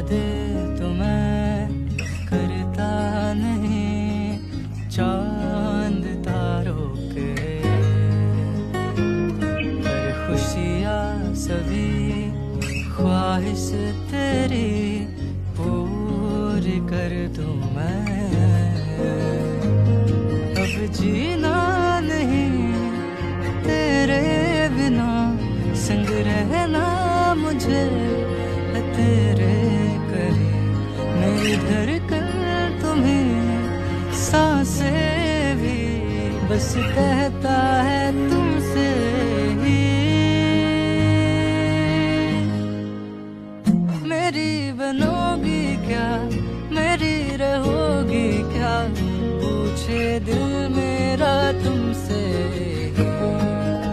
वादे तो मैं करता नहीं चांद तारों के, पर खुशियाँ सभी ख्वाहिश तेरी पूरी कर दूं मैं। अब जीना नहीं तेरे बिना, संग रहना मुझे है तेरे करीब। मेरी धड़कन तुम्हें सांसें भी बस कहता